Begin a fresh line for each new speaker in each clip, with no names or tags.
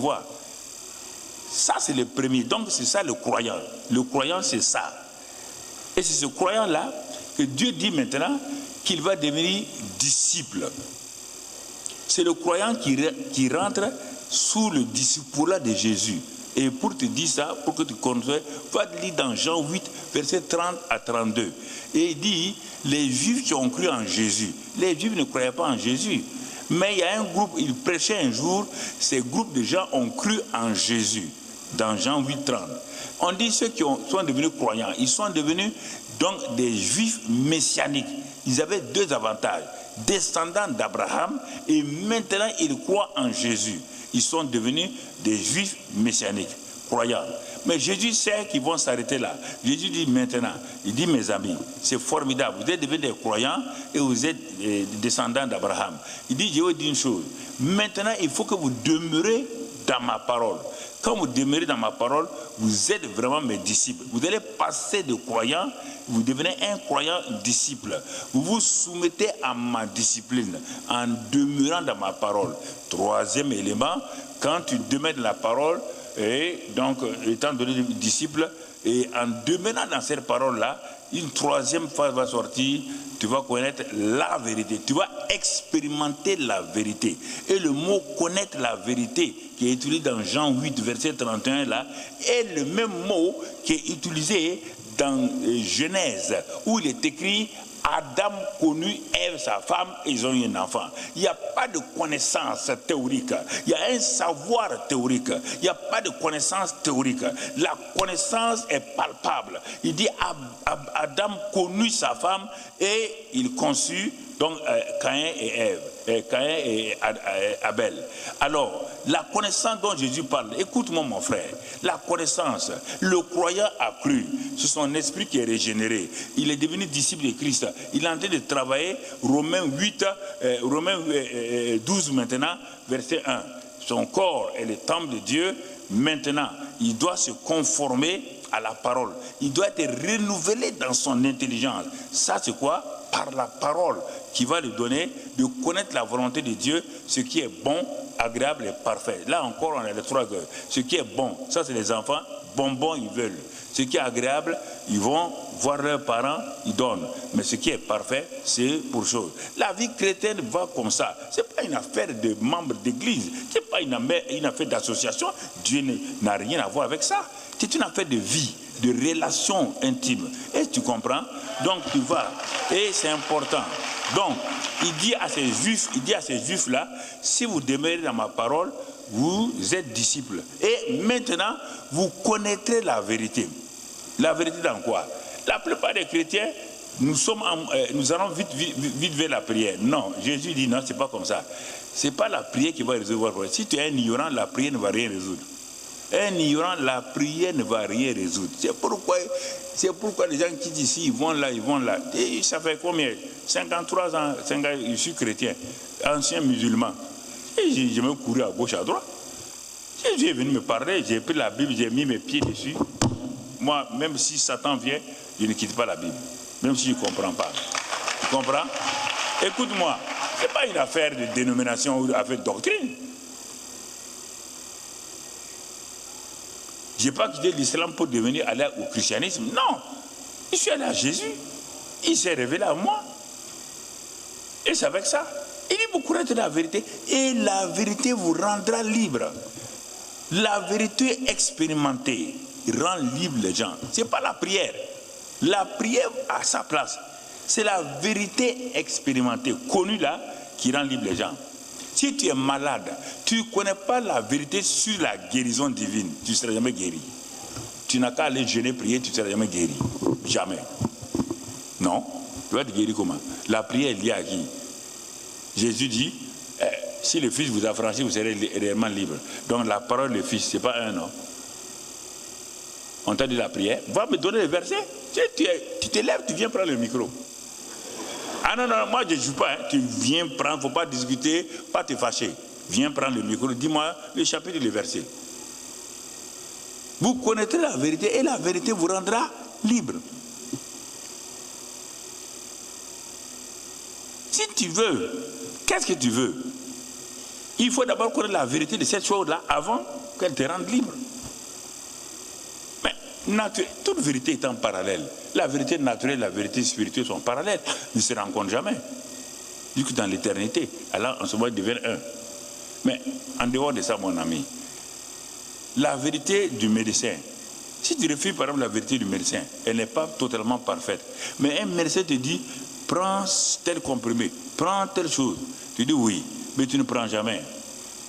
vois. Ça, c'est le premier. Donc, c'est ça le croyant. Le croyant, c'est ça. Et c'est ce croyant-là que Dieu dit maintenant qu'il va devenir disciple. C'est le croyant qui rentre sous le discipulat de Jésus. Et pour te dire ça, pour que tu connaisses, va lire dans Jean 8, versets 30 à 32. Et il dit, les Juifs qui ont cru en Jésus, les Juifs ne croyaient pas en Jésus. Mais il y a un groupe, il prêchait un jour, ces groupes de gens ont cru en Jésus. Dans Jean 8, 30. On dit ceux qui sont devenus croyants, ils sont devenus donc des Juifs messianiques. Ils avaient deux avantages, descendants d'Abraham, et maintenant ils croient en Jésus. Ils sont devenus des Juifs messianiques, croyants. Mais Jésus sait qu'ils vont s'arrêter là. Jésus dit maintenant, il dit mes amis, c'est formidable, vous êtes devenus des croyants et vous êtes des descendants d'Abraham. Il dit, je vous dis une chose, maintenant il faut que vous demeurez dans ma parole. Quand vous demeurez dans ma parole, vous êtes vraiment mes disciples. Vous allez passer de croyant, vous devenez un croyant disciple. Vous vous soumettez à ma discipline en demeurant dans ma parole. Troisième élément, quand tu demeures dans la parole, et donc étant donné disciple, et en demeurant dans cette parole-là, une troisième phase va sortir, tu vas connaître la vérité, tu vas expérimenter la vérité. Et le mot connaître la vérité, qui est utilisé dans Jean 8, verset 31, là, est le même mot qui est utilisé dans Genèse, où il est écrit Adam connut Ève, sa femme, et ils ont eu un enfant. Il n'y a pas de connaissance théorique. Il y a un savoir théorique. Il n'y a pas de connaissance théorique. La connaissance est palpable. Il dit Adam connut sa femme et il conçut donc Caïn et Ève. Caïn et Abel. Alors, la connaissance dont Jésus parle, écoute-moi mon frère, la connaissance, le croyant a cru, c'est son esprit qui est régénéré, il est devenu disciple de Christ, il est en train de travailler, Romains 12 maintenant, verset 1, son corps est le temple de Dieu, maintenant il doit se conformer à la parole, il doit être renouvelé dans son intelligence. Ça c'est quoi? Par la parole qui va lui donner de connaître la volonté de Dieu, ce qui est bon, agréable et parfait. Là encore, on a les trois gueules. Ce qui est bon, ça c'est les enfants, bonbons ils veulent. Ce qui est agréable, ils vont voir leurs parents, ils donnent. Mais ce qui est parfait, c'est pour chose. La vie chrétienne va comme ça. Ce n'est pas une affaire de membres d'église. Ce n'est pas une affaire d'association. Dieu n'a rien à voir avec ça. C'est une affaire de vie, de relation intime. Et tu comprends? Donc tu vas. Et c'est important. Donc, il dit à ces juifs-là, si vous demeurez dans ma parole, vous êtes disciples. Et maintenant, vous connaîtrez la vérité. La vérité dans quoi? La plupart des chrétiens, nous allons vite vers la prière. Non, Jésus dit non, c'est pas comme ça. C'est pas la prière qui va résoudre votre problème. Si tu es un ignorant, la prière ne va rien résoudre. Un ignorant, la prière ne va rien résoudre. C'est pourquoi les gens qui disent ici, ils vont là. Et ça fait combien? 53 ans, je suis chrétien, ancien musulman. Et je me courais à gauche, à droite. Jésus est venu me parler, j'ai pris la Bible, j'ai mis mes pieds dessus. Moi, même si Satan vient, je ne quitte pas la Bible. Même si je ne comprends pas. Tu comprends? Écoute-moi, ce n'est pas une affaire de dénomination ou une affaire de doctrine. Je n'ai pas quitté l'islam pour devenir aller au christianisme. Non, je suis allé à Jésus. Il s'est révélé à moi. Et c'est avec ça. Il dit, vous connaîtrez la vérité. Et la vérité vous rendra libre. La vérité expérimentée rend libre les gens. Ce n'est pas la prière. La prière a sa place. C'est la vérité expérimentée, connue là, qui rend libre les gens. Si tu es malade, tu ne connais pas la vérité sur la guérison divine, tu ne seras jamais guéri. Tu n'as qu'à aller jeûner, prier, tu ne seras jamais guéri. Jamais. Non. Tu vas être guéri comment? La prière est liée à qui? Jésus dit, si le Fils vous a franchi, vous serez réellement libre. Donc la parole du Fils, ce n'est pas un nom. On t'a dit la prière. Va me donner le verset. Tu te lèves, tu viens prendre le micro. Ah non, moi je ne joue pas. Hein. Tu viens prendre, il ne faut pas discuter, pas te fâcher. Viens prendre le micro, dis-moi le chapitre et le verset. Vous connaîtrez la vérité et la vérité vous rendra libre. Si tu veux, qu'est-ce que tu veux? Il faut d'abord connaître la vérité de cette chose-là avant qu'elle te rende libre. Mais toute vérité est en parallèle. La vérité naturelle et la vérité spirituelle sont parallèles, ne se rencontrent jamais. Du coup, dans l'éternité, alors en ce moment, ils deviennent un. Mais en dehors de ça, mon ami, la vérité du médecin, si tu refuses par exemple la vérité du médecin, elle n'est pas totalement parfaite. Mais un médecin te dit, prends tel comprimé, prends telle chose. Tu dis oui, mais tu ne prends jamais.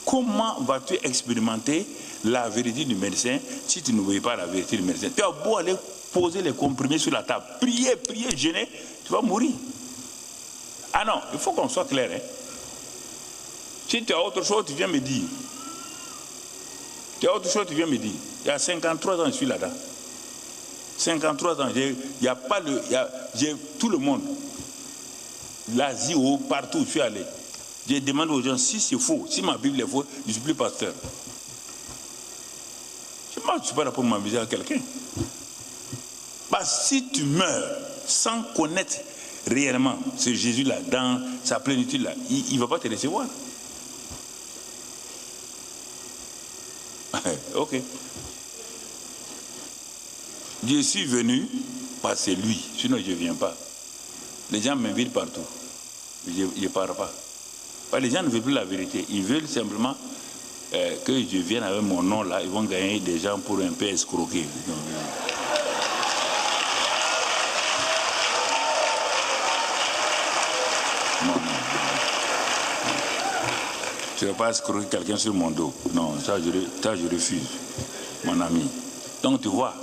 Comment vas-tu expérimenter la vérité du médecin si tu ne vois pas la vérité du médecin? Tu as beau aller poser les comprimés sur la table, prier, gêner, tu vas mourir. Ah non, il faut qu'on soit clair. Hein? Si tu as autre chose, tu viens me dire. Tu as autre chose, tu viens me dire. Il y a 53 ans, je suis là-dedans. 53 ans, il n'y a pas le... J'ai tout le monde. L'Asie, partout, je suis allé. Je demande aux gens si c'est faux, si ma Bible est fausse, je ne suis plus pasteur. Moi, je ne suis pas là pour m'amuser à quelqu'un. Bah, si tu meurs sans connaître réellement ce Jésus-là, dans sa plénitude, là, il ne va pas te recevoir. Ok. Je suis venu parce que c'est lui, sinon je ne viens pas. Les gens m'invitent partout. Je ne pars pas. Les gens ne veulent plus la vérité. Ils veulent simplement que je vienne avec mon nom là. Ils vont gagner des gens pour un peu escroquer. Non. Je ne vais pas escroquer quelqu'un sur mon dos. Non, ça je refuse, mon ami. Donc tu vois,